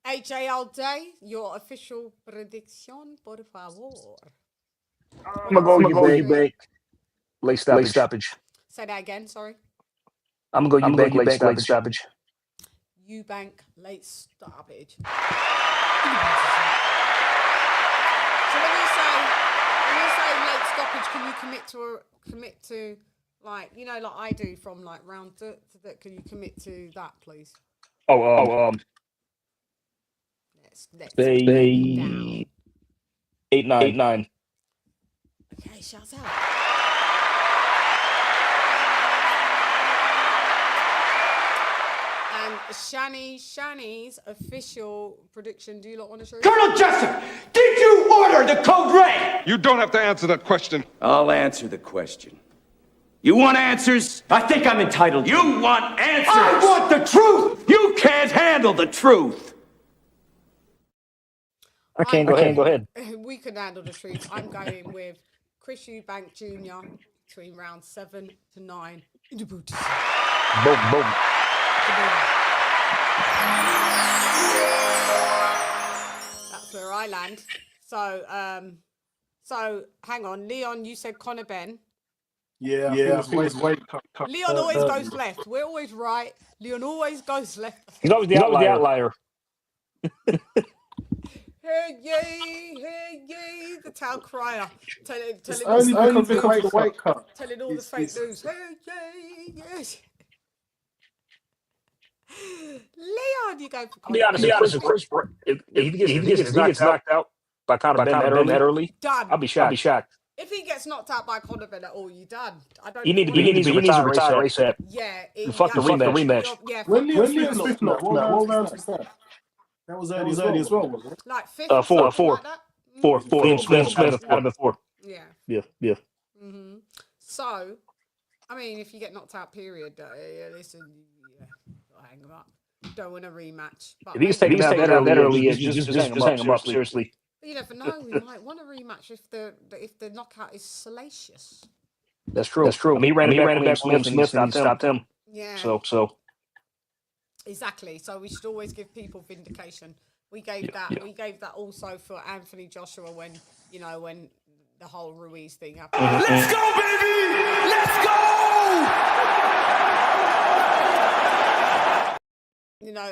HAL Day, your official prediction, por favor. I'm going to go EUBANK late stoppage. Say that again, sorry. I'm going to go EUBANK late stoppage. EUBANK late stoppage. So when you say late stoppage, can you commit to like I do from like round to that? Can you commit to that, please? Let's say 8-9. Okay, shouts out. And Shani's official prediction. Do you lot want to show? Colonel Jessup, did you order the code red? You don't have to answer that question. I'll answer the question. You want answers? I think I'm entitled. You want answers? I want the truth! You can't handle the truth! I can't go ahead. We can handle the truth. I'm going with Chris Eubank Jr. between round 7 to 9 in the booty. Boom, boom. That's where I land. So hang on, Leon. You said Conor Benn. Yeah, I think it's weight cut. Leon always goes left. We're always right. Leon always goes left. He's always the outlier. Hey yay, the town crier. Telling only because of the weight cut. Telling all the fake news. Hey yay, yes. Leon, you go for Be honest, if he gets knocked out by Conor Benn that early, done. I'll be shocked. If he gets knocked out by Conor Benn at all, you're done. He needs to retire ASAP. Yeah. Fuck the rematch. Yeah. When Liam Smith knocked, what round was that? That was early as well, wasn't it? Like 5th? Four. Liam Smith out of 4. Yeah. Yeah. Mm-hmm. So, I mean, if you get knocked out, period, listen, gotta hang him up. Don't want a rematch. But if he gets taken down that early, just hang him up, seriously. But you never know. We might want a rematch if the knockout is salacious. That's true. I mean, he ran it back from Liam Smith and stopped him. Yeah. So. Exactly. So we should always give people vindication. We gave that. We gave that also for Anthony Joshua when the whole Ruiz thing happened. Let's go, baby! Let's go!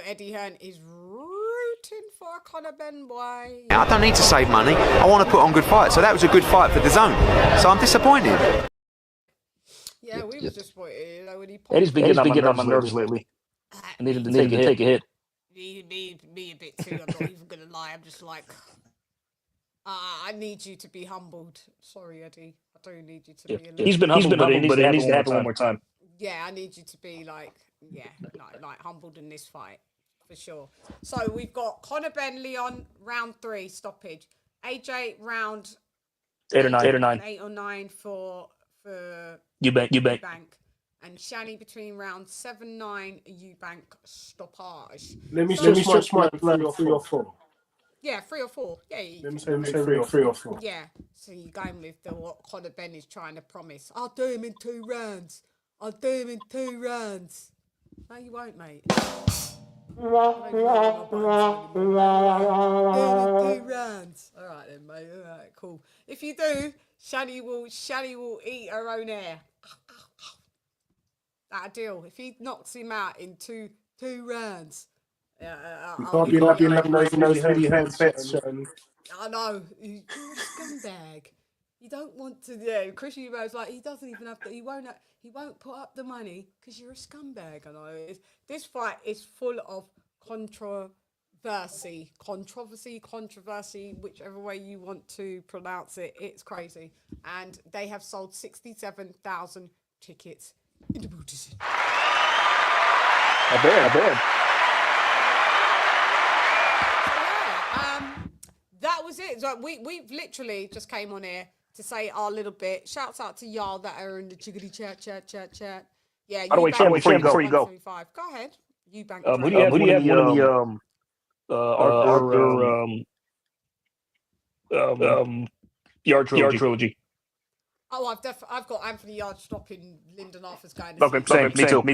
Eddie Hearn is rooting for a Conor Benn boy. I don't need to save money. I want to put on good fights. So that was a good fight for the zone. So I'm disappointed. Yeah, we were disappointed. When he Eddie's been getting on my nerves lately. I need him to take a hit. Me a bit too. I'm not even gonna lie. I'm just like, I need you to be humbled. Sorry, Eddie. I do need you to be. He's been humbled, but it needs to happen one more time. Yeah, I need you to be like humbled in this fight for sure. So we've got Conor Benn, Leon, round 3 stoppage. AJ round 8 or 9. 8 or 9 for EUBANK. And Channy between round 7-9 EUBANK stoppage. Let me stretch my 3 or 4. Yeah, 3 or 4. Yeah. Let me say 3 or 4. Yeah. So you're going with what Conor Benn is trying to promise. I'll do him in 2 rounds. No, you won't, mate. Do 2 rounds. All right then, mate. All right, cool. If you do, Channy will eat her own hair. That deal. If he knocks him out in two rounds, you can't be having those heavy hands bets. I know, you're a scumbag. You don't want to. Yeah, Chris Eubank's like he doesn't even have to. He won't put up the money because you're a scumbag. I know. This fight is full of controversy, whichever way you want to pronounce it. It's crazy, and they have sold 67,000 tickets. In the booties. I bet. That was it. So we've literally just came on here to say our little bit. Shouts out to y'all that are in the chickadee chat. Yeah. By the way, Chann, before you go. Go ahead. EUBANK. Who do you have one of the Yard trilogy? Oh, I've got Anthony Yard stopping Lyndon Arthur's going. Okay, same. Me too. Me.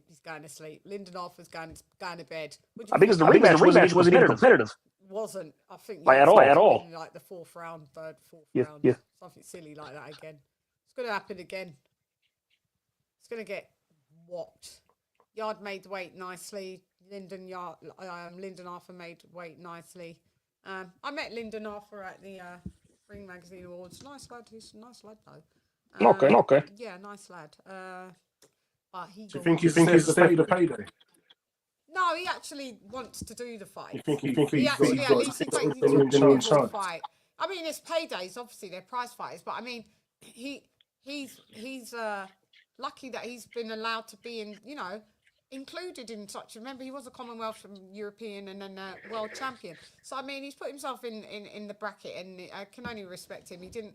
He's going to sleep. Lyndon Arthur's going to bed. I think the rematch wasn't even competitive. Wasn't. I think at all. Like the 4th round, 4th round. Yeah. Something silly like that again. It's going to happen again. It's going to get whopped. Yard made weight nicely. Lyndon Arthur made weight nicely. I met Lyndon Arthur at the Ring Magazine Awards. Nice lad. He's a nice lad though. Okay. Yeah, nice lad. But he. Do you think he's the payday? No, he actually wants to do the fight. You think he actually at least thinks he can do the fight. I mean, it's paydays. Obviously, they're prize fighters, but I mean, he's lucky that he's been allowed to be included in such. Remember, he was a Commonwealth European and then world champion. So I mean, he's put himself in the bracket, and I can only respect him. He didn't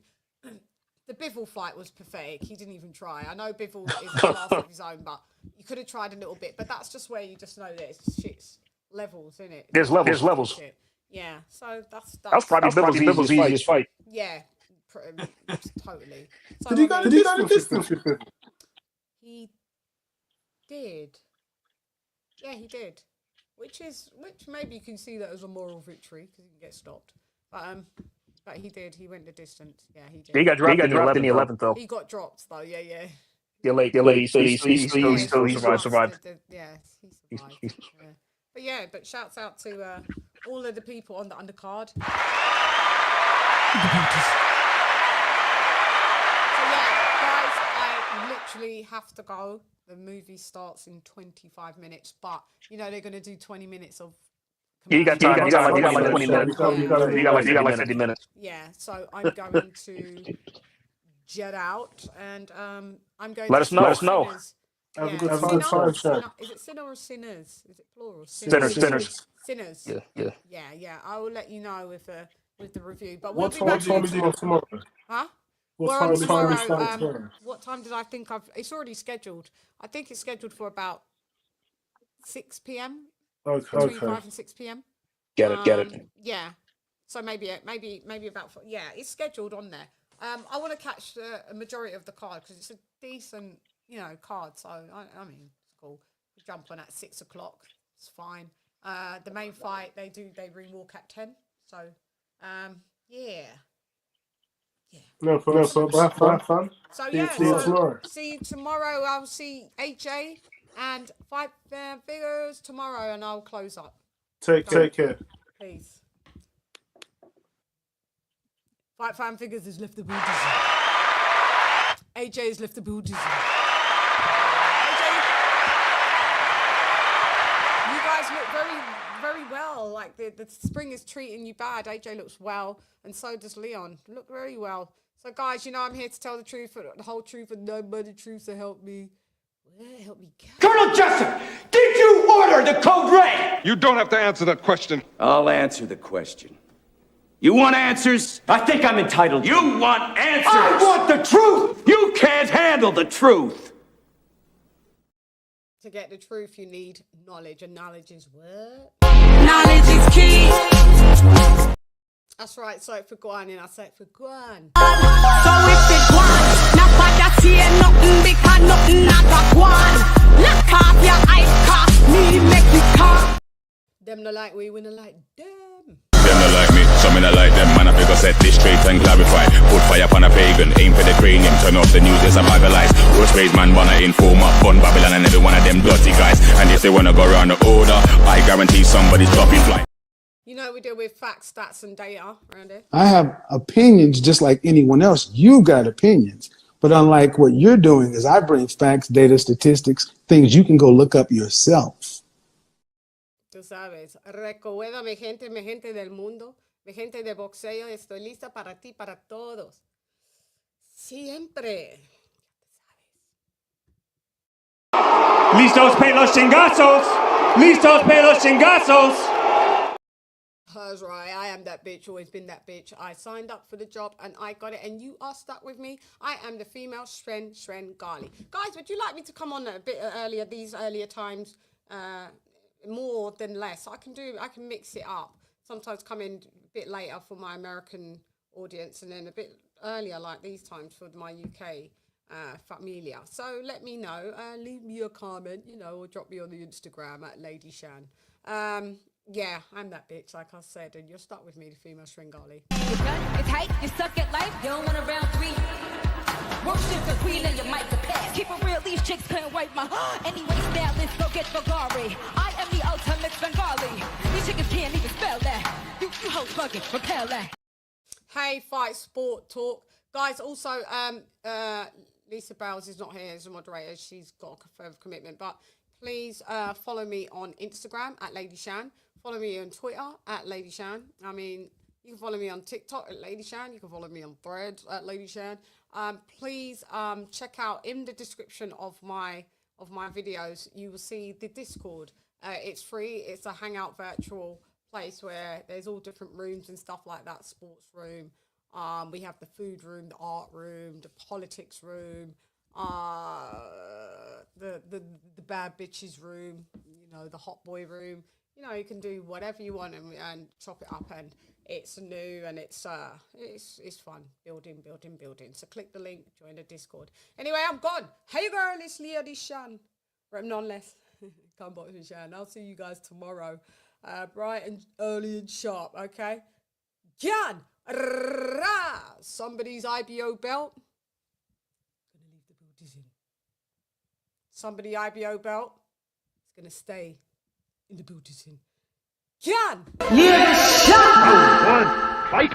the Bivol fight was pathetic. He didn't even try. I know Bivol is a class of his own, but you could have tried a little bit. But that's just where you just know that it's shit's levels, isn't it? There's levels. Shit. Yeah, so that's That's probably Bibble's easiest fight. Yeah, totally. So, Did he go the distance with him? He did. Yeah, he did. Which maybe you can see that as a moral victory because he can get stopped. But he did. He went the distance. Yeah, he did. He got dropped in the 11th though. He got dropped though. Yeah. You're late. He still survived. Yeah, he survived. Yeah. But shouts out to all of the people on the undercard. So yeah, guys, I literally have to go. The movie starts in 25 minutes, but you know they're going to do 20 minutes of. You got time. You got like 20 minutes. You got like 50 minutes. Yeah, so I'm going to jet out, and I'm going. Let us know. Have a good time, Chann. Is it sinner or sinners? Is it plural? Sinners. Sinners. Yeah. I will let you know with the review. But what time is it on tomorrow? Huh? What time is it tomorrow? What time did I think it's already scheduled. I think it's scheduled for about 6 p.m. Okay. Between 5 and 6 p.m. Get it. Yeah. So maybe about it's scheduled on there. I want to catch a majority of the card because it's a decent, card. So I mean, it's cool. We jump on at 6 o'clock. It's fine. The main fight they rewalk at 10. So yeah. No problem. Have fun. So see you tomorrow. See you tomorrow. I'll see AJ and Fight Figures tomorrow, and I'll close up. Take care. Peace. Fight Fan Figures has left the building. AJ has left the building. AJ, you guys look very, very well. Like the spring is treating you bad. AJ looks well, and so does Leon. Look very well. So guys, I'm here to tell the truth, the whole truth, and no but the truth to help me. Help me. Colonel Jessup, did you order the code red? You don't have to answer that question. I'll answer the question. You want answers? I think I'm entitled. You want answers? I want the truth! You can't handle the truth! To get the truth, you need knowledge, and knowledge is what? Knowledge is key. That's right, so for Guan, and I say it for Guan. So if it Guan, not bad that see nothing because nothing not a Guan. Lock off your eyes, cause me make you come. Them no like we no like them. Them no like me, so me no like them. Man, I figure set this straight and clarify. Put fire upon a pagan, aim for the cranium. Turn off the news, there's a bag of lies. Roach praise man, wanna informer, bun Babylon and every one of them dirty guys. And if they wanna go around the order, I guarantee somebody's dropping fly. We deal with facts, stats, and data around here. I have opinions just like anyone else. You got opinions. But unlike what you're doing is I bring facts, data, statistics, things you can go look up yourself. Tú sabes. Recuerda, mi gente del mundo, mi gente de boxeo, estoy lista para ti, para todos. Siempre. Listos para los chingazos. Listos para los chingazos. That's right, I am that bitch, always been that bitch. I signed up for the job and I got it, and you are stuck with me. I am the female Shren Gali. Guys, would you like me to come on a bit earlier, these earlier times, more than less? I can mix it up. Sometimes come in a bit later for my American audience and then a bit earlier like these times for my UK familia. So let me know, leave me a comment, or drop me on the Instagram at Lady Chann. Yeah, I'm that bitch, like I said, and you're stuck with me, the female Stringali. It's hype, you suck at life, you don't want a round three. Worship the queen and your mic to pass. Keep it real, these chicks couldn't wipe my anyway, stylist, go get Bulgari. I am the ultimate Bengali. These chickens can't even spell that. You hoes bugging, repel that. Hey, Fight Sport Talk. Guys, also, Lisa Bales is not here as a moderator. She's got a further commitment, but please follow me on Instagram at Lady Chann. Follow me on Twitter at Lady Chann. I mean, you can follow me on TikTok at Lady Chann. You can follow me on Threads at Lady Chann. Please check out in the description of my videos. You will see the Discord. It's free. It's a hangout virtual place where there's all different rooms and stuff like that. Sports room, We have the food room, the art room, the politics room, the bad bitches room, you know, the hot boy room. You know, you can do whatever you want and chop it up, and it's new and it's fun. Building. So click the link, join the Discord. Anyway, I'm gone. Hey girl, it's Lady Chann. Rep nonetheless. Come back to Chann. I'll see you guys tomorrow. Bright and early and sharp, okay? Jan! Somebody's IBO belt. Gonna leave the builders in. Somebody IBO belt is gonna stay in the builders in. Jan! Fight!